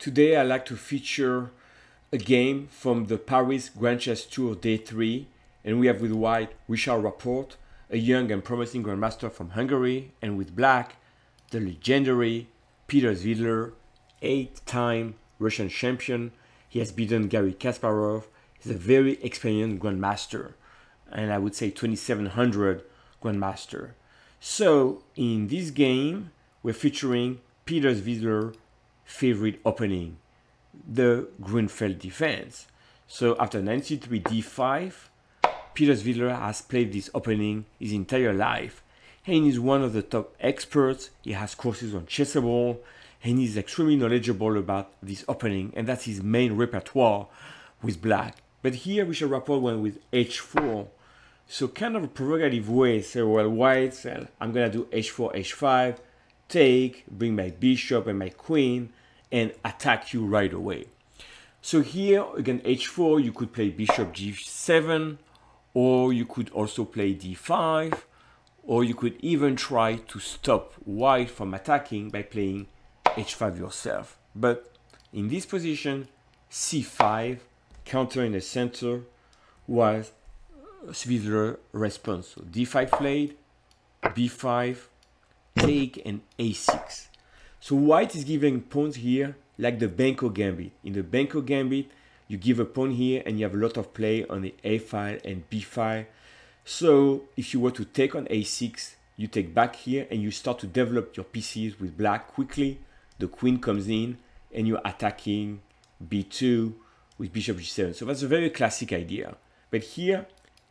Today I'd like to feature a game from the Paris Grand Chess Tour Day 3, and we have with white Richard Rapport, a young and promising grandmaster from Hungary, and with black the legendary Peter Svidler, 8-time Russian champion. He has beaten Garry Kasparov. He's a very experienced grandmaster, and I would say 2700 grandmaster. So in this game we're featuring Peter Svidler favorite opening, the Gruenfeld Defense. So after knight c3 d5, Peter Svidler has played this opening his entire life, and he's one of the top experts. He has courses on Chessable, and he's extremely knowledgeable about this opening, and that's his main repertoire with black. But here Richard Rapport went with h4, so kind of a provocative way. So well, white said, I'm gonna do h4, h5, take, bring my bishop and my queen, and attack you right away. So here again h4, you could play bishop g7, or you could also play d5, or you could even try to stop white from attacking by playing h5 yourself. But in this position, c5, counter in the center, was Svidler's response. So d5 played, b5, take, and a6. So white is giving pawns here like the Benko gambit. In the Benko gambit, you give a pawn here and you have a lot of play on the a file and b file. So if you were to take on a6, you take back here and you start to develop your pieces with black quickly. The queen comes in and you're attacking b2 with bishop g7. So that's a very classic idea. But here,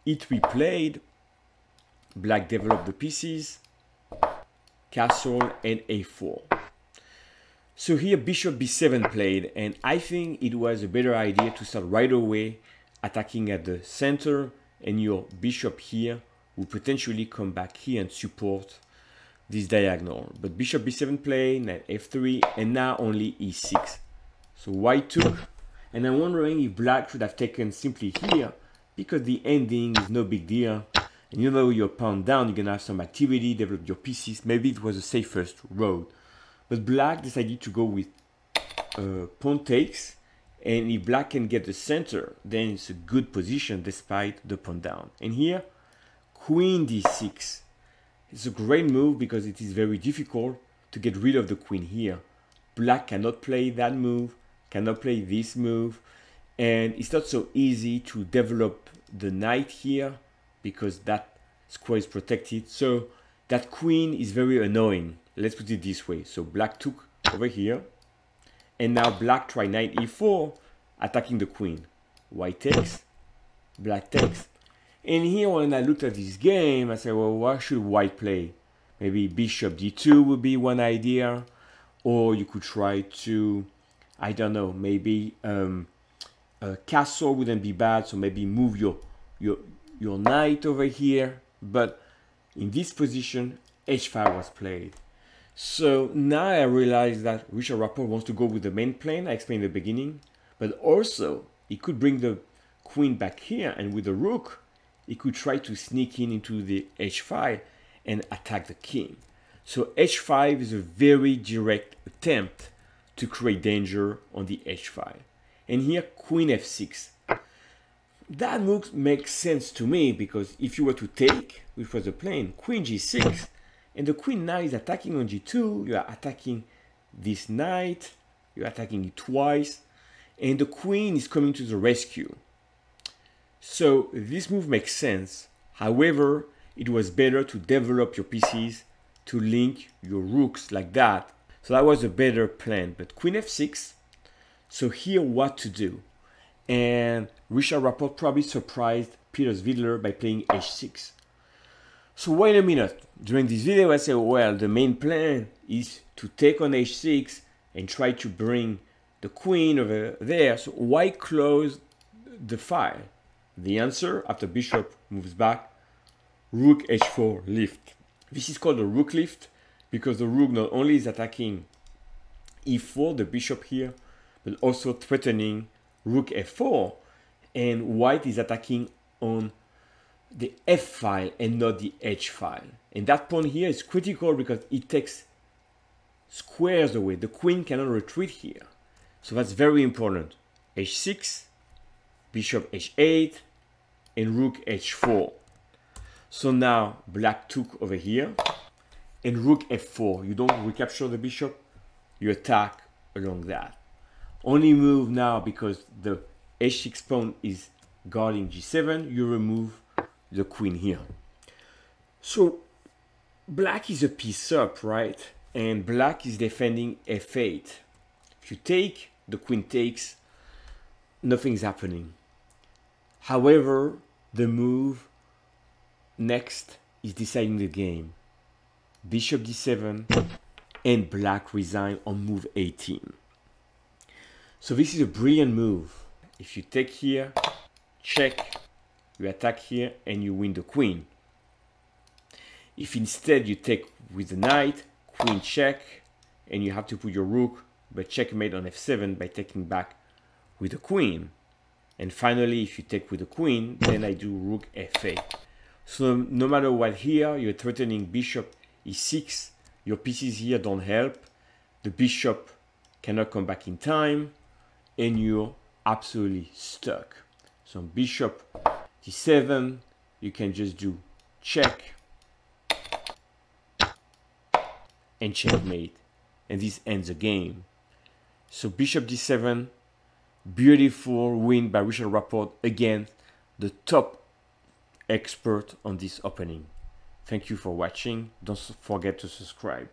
e3 played, black developed the pieces, castle, and a4. So here bishop b7 played, and I think it was a better idea to start right away attacking at the center, and your bishop here will potentially come back here and support this diagonal. But bishop b7 played, knight f3, and now only e6. So white took, and I'm wondering if black should have taken simply here, because the ending is no big deal. And you know you're pawn down, you're gonna have some activity, develop your pieces. Maybe it was the safest road. But black decided to go with pawn takes, and if black can get the center, then it's a good position despite the pawn down. And here, queen d6. It's a great move because it is very difficult to get rid of the queen here. Black cannot play that move, cannot play this move, and it's not so easy to develop the knight here because that square is protected. So that queen is very annoying. Let's put it this way. So black took over here, and now black tried knight e4, attacking the queen. White takes, black takes. And here when I looked at this game, I said, well, what should white play? Maybe bishop d2 would be one idea, or you could try to, I don't know, maybe a castle wouldn't be bad, so maybe move your knight over here. But in this position, h5 was played. So now I realize that Richard Rapport wants to go with the main plane I explained in the beginning, but also he could bring the queen back here, and with the rook, he could try to sneak in into the h5 and attack the king. So h5 is a very direct attempt to create danger on the h5. And here, queen f6. That move makes sense to me because if you were to take, which was the plan, queen g6, and the queen now is attacking on g2, you are attacking this knight, you're attacking it twice, and the queen is coming to the rescue. So this move makes sense. However, it was better to develop your pieces to link your rooks like that. So that was a better plan. But queen f6, so here what to do. And Richard Rapport probably surprised Peter Svidler by playing h6. So wait a minute. During this video I said, well, the main plan is to take on h6 and try to bring the queen over there. So why close the file? The answer, after bishop moves back, rook h4 lift. This is called a rook lift because the rook not only is attacking e4, the bishop here, but also threatening rook f4, and white is attacking on the f file and not the h file. And that pawn here is critical because it takes squares away. The queen cannot retreat here. So that's very important. h6, bishop h8, and rook h4. So now black took over here, and rook f4. You don't recapture the bishop, you attack along that. Only move now, because the h6 pawn is guarding g7, you remove the queen here. So black is a piece up, right? And black is defending f8. If you take, the queen takes, nothing's happening. However, the move next is deciding the game. Bishop d7, and black resign on move 18. So this is a brilliant move. If you take here, check, you attack here, and you win the queen. If instead you take with the knight, queen check, and you have to put your rook, but checkmate on f7 by taking back with the queen. And finally, if you take with the queen, then I do rook f8. So no matter what here, you're threatening bishop e6. Your pieces here don't help. The bishop cannot come back in time, and you're absolutely stuck. So bishop d7, you can just do check and checkmate, and this ends the game. So bishop d7, beautiful win by Richard Rapport, again the top expert on this opening. Thank you for watching. Don't forget to subscribe.